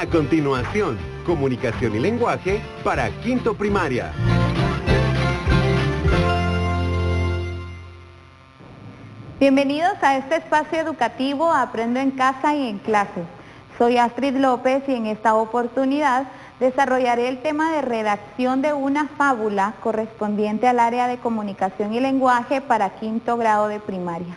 A continuación, comunicación y lenguaje para quinto primaria. Bienvenidos a este espacio educativo Aprendo en Casa y en Clase. Soy Astrid López y en esta oportunidad desarrollaré el tema de redacción de una fábula correspondiente al área de comunicación y lenguaje para quinto grado de primaria.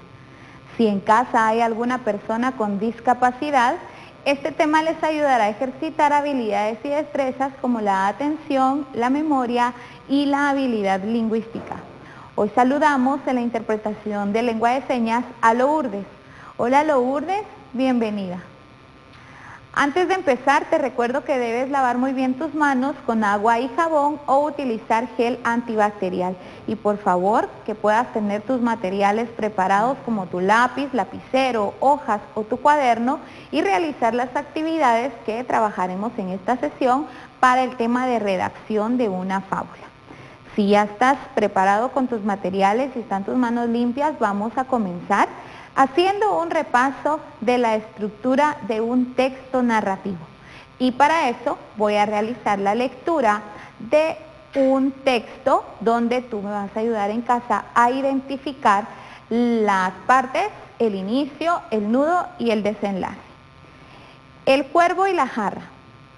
Si en casa hay alguna persona con discapacidad, este tema les ayudará a ejercitar habilidades y destrezas como la atención, la memoria y la habilidad lingüística. Hoy saludamos en la interpretación de lengua de señas a Lourdes. Hola Lourdes, bienvenida. Antes de empezar te recuerdo que debes lavar muy bien tus manos con agua y jabón o utilizar gel antibacterial. Y por favor que puedas tener tus materiales preparados como tu lápiz, lapicero, hojas o tu cuaderno y realizar las actividades que trabajaremos en esta sesión para el tema de redacción de una fábula. Si ya estás preparado con tus materiales y están tus manos limpias, vamos a comenzar haciendo un repaso de la estructura de un texto narrativo. Y para eso voy a realizar la lectura de un texto donde tú me vas a ayudar en casa a identificar las partes, el inicio, el nudo y el desenlace. El cuervo y la jarra.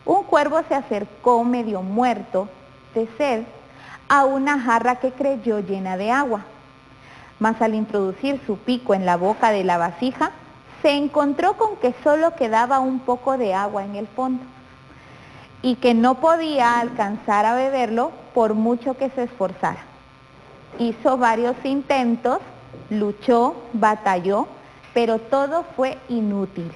Un cuervo se acercó medio muerto de sed a una jarra que creyó llena de agua. Mas al introducir su pico en la boca de la vasija, se encontró con que solo quedaba un poco de agua en el fondo y que no podía alcanzar a beberlo por mucho que se esforzara. Hizo varios intentos, luchó, batalló, pero todo fue inútil.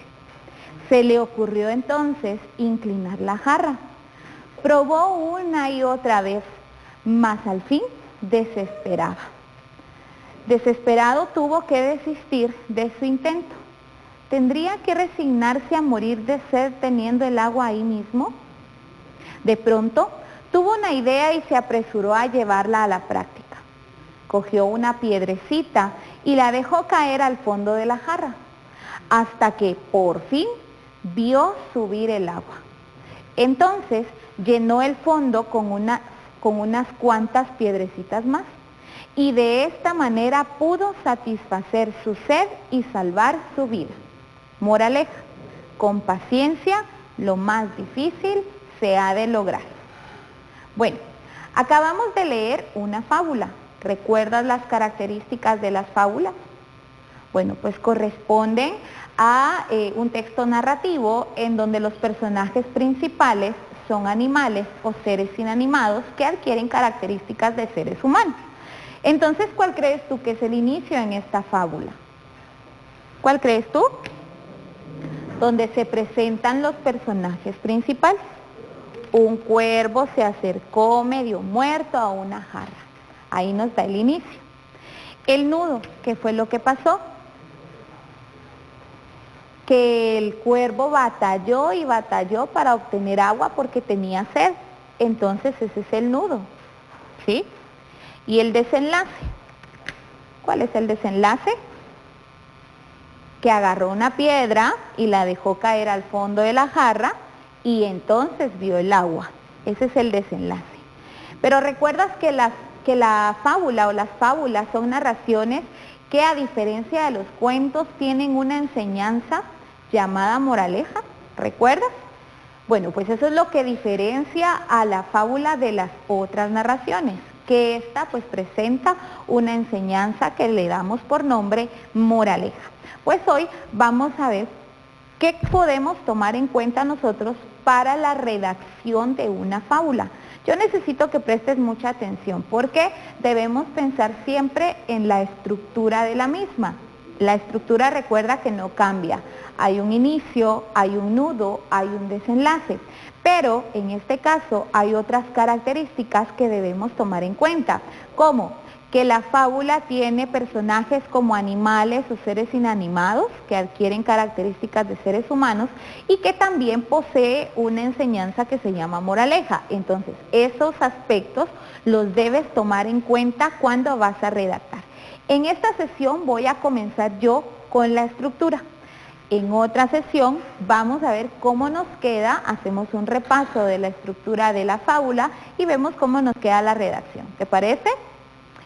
Se le ocurrió entonces inclinar la jarra. Probó una y otra vez, mas al fin desesperaba. Desesperado tuvo que desistir de su intento. ¿Tendría que resignarse a morir de sed teniendo el agua ahí mismo? De pronto tuvo una idea y se apresuró a llevarla a la práctica. Cogió una piedrecita y la dejó caer al fondo de la jarra, hasta que por fin vio subir el agua. Entonces llenó el fondo con unas cuantas piedrecitas más. Y de esta manera pudo satisfacer su sed y salvar su vida. Moraleja, con paciencia lo más difícil se ha de lograr. Bueno, acabamos de leer una fábula. ¿Recuerdas las características de las fábulas? Bueno, pues corresponden a un texto narrativo en donde los personajes principales son animales o seres inanimados que adquieren características de seres humanos. Entonces, ¿cuál crees tú que es el inicio en esta fábula? ¿Cuál crees tú? Donde se presentan los personajes principales. Un cuervo se acercó medio muerto a una jarra. Ahí nos da el inicio. El nudo, ¿qué fue lo que pasó? Que el cuervo batalló y batalló para obtener agua porque tenía sed. Entonces ese es el nudo, ¿sí? ¿Y el desenlace? ¿Cuál es el desenlace? Que agarró una piedra y la dejó caer al fondo de la jarra y entonces vio el agua. Ese es el desenlace. Pero recuerdas que la fábula o las fábulas son narraciones que a diferencia de los cuentos tienen una enseñanza llamada moraleja. ¿Recuerdas? Bueno, pues eso es lo que diferencia a la fábula de las otras narraciones, que esta pues presenta una enseñanza que le damos por nombre moraleja. Pues hoy vamos a ver qué podemos tomar en cuenta nosotros para la redacción de una fábula. Yo necesito que prestes mucha atención porque debemos pensar siempre en la estructura de la misma. La estructura, recuerda que no cambia. Hay un inicio, hay un nudo, hay un desenlace. Pero en este caso hay otras características que debemos tomar en cuenta, como que la fábula tiene personajes como animales o seres inanimados que adquieren características de seres humanos y que también posee una enseñanza que se llama moraleja. Entonces, esos aspectos los debes tomar en cuenta cuando vas a redactar. En esta sesión voy a comenzar yo con la estructura. En otra sesión vamos a ver cómo nos queda, hacemos un repaso de la estructura de la fábula y vemos cómo nos queda la redacción. ¿Te parece?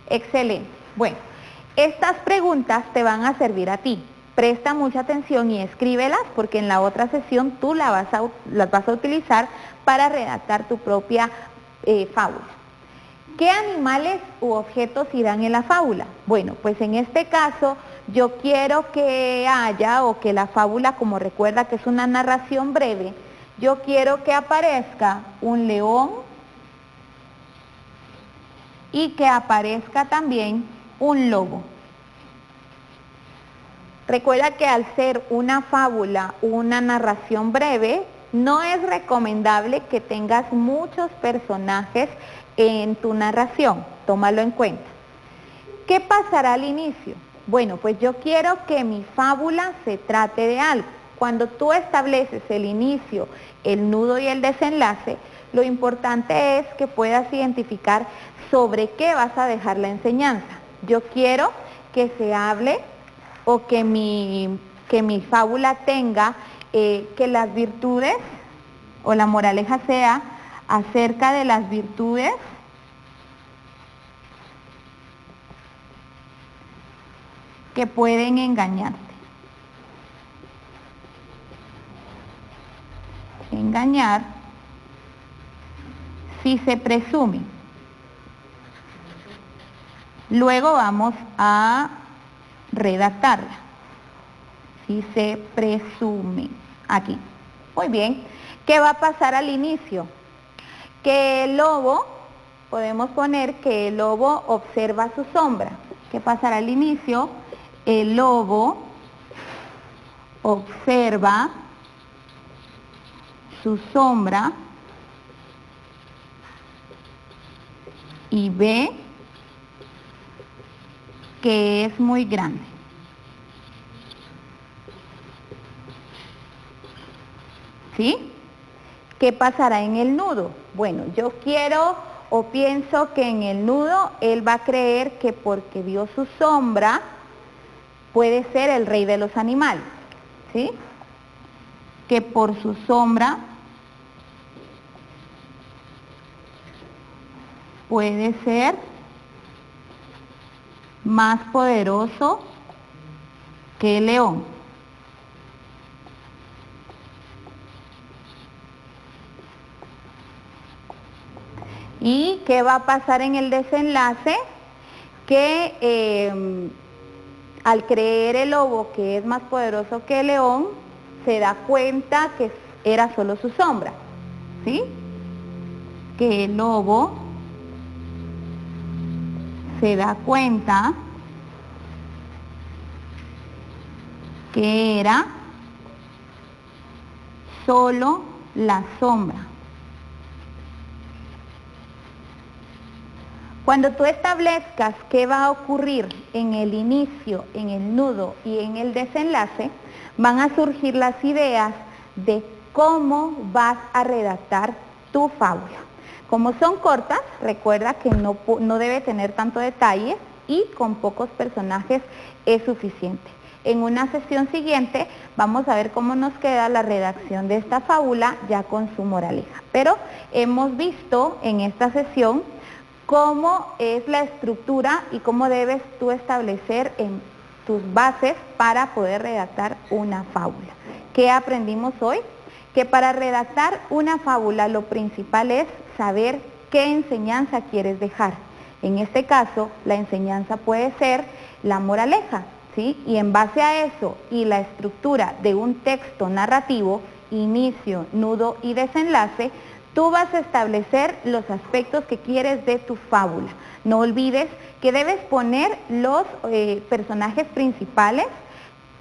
Excelente. Bueno, estas preguntas te van a servir a ti. Presta mucha atención y escríbelas porque en la otra sesión tú las vas a utilizar para redactar tu propia fábula. ¿Qué animales u objetos irán en la fábula? Bueno, pues en este caso yo quiero que haya, o que la fábula, como recuerda que es una narración breve, yo quiero que aparezca un león y que aparezca también un lobo. Recuerda que al ser una fábula, una narración breve, no es recomendable que tengas muchos personajes en tu narración, tómalo en cuenta. ¿Qué pasará al inicio? Bueno, pues yo quiero que mi fábula se trate de algo. Cuando tú estableces el inicio, el nudo y el desenlace, lo importante es que puedas identificar sobre qué vas a dejar la enseñanza. Yo quiero que se hable o que mi fábula tenga que las virtudes o la moraleja sea acerca de las virtudes que pueden engañarte. Engañar si se presume. Luego vamos a redactarla. Si se presume. Aquí. Muy bien. ¿Qué va a pasar al inicio? Que el lobo, podemos poner que el lobo observa su sombra. ¿Qué pasará al inicio? El lobo observa su sombra y ve que es muy grande. ¿Sí? ¿Qué pasará en el nudo? Bueno, yo quiero o pienso que en el nudo él va a creer que porque vio su sombra puede ser el rey de los animales, ¿sí? Que por su sombra puede ser más poderoso que el león. ¿Y qué va a pasar en el desenlace? Que al creer el lobo que es más poderoso que el león, se da cuenta que era solo su sombra, ¿sí? Que el lobo se da cuenta que era solo la sombra. Cuando tú establezcas qué va a ocurrir en el inicio, en el nudo y en el desenlace, van a surgir las ideas de cómo vas a redactar tu fábula. Como son cortas, recuerda que no debe tener tanto detalle y con pocos personajes es suficiente. En una sesión siguiente vamos a ver cómo nos queda la redacción de esta fábula ya con su moraleja. Pero hemos visto en esta sesión cómo es la estructura y cómo debes tú establecer en tus bases para poder redactar una fábula. ¿Qué aprendimos hoy? Que para redactar una fábula lo principal es saber qué enseñanza quieres dejar. En este caso, la enseñanza puede ser la moraleja, ¿sí? Y en base a eso y la estructura de un texto narrativo, inicio, nudo y desenlace, tú vas a establecer los aspectos que quieres de tu fábula. No olvides que debes poner los personajes principales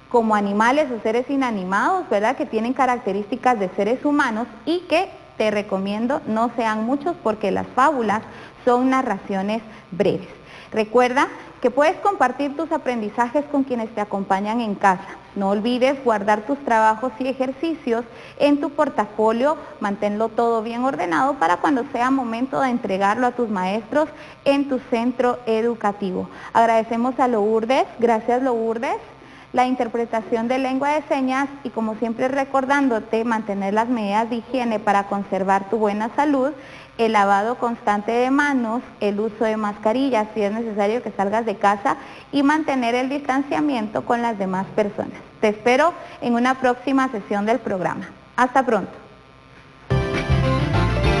como animales o seres inanimados, ¿verdad? Que tienen características de seres humanos y que te recomiendo no sean muchos porque las fábulas son narraciones breves. Recuerda que puedes compartir tus aprendizajes con quienes te acompañan en casa. No olvides guardar tus trabajos y ejercicios en tu portafolio, manténlo todo bien ordenado para cuando sea momento de entregarlo a tus maestros en tu centro educativo. Agradecemos a Lourdes, gracias Lourdes. la interpretación de lengua de señas y, como siempre, recordándote mantener las medidas de higiene para conservar tu buena salud, el lavado constante de manos, el uso de mascarillas si es necesario que salgas de casa y mantener el distanciamiento con las demás personas. Te espero en una próxima sesión del programa. Hasta pronto.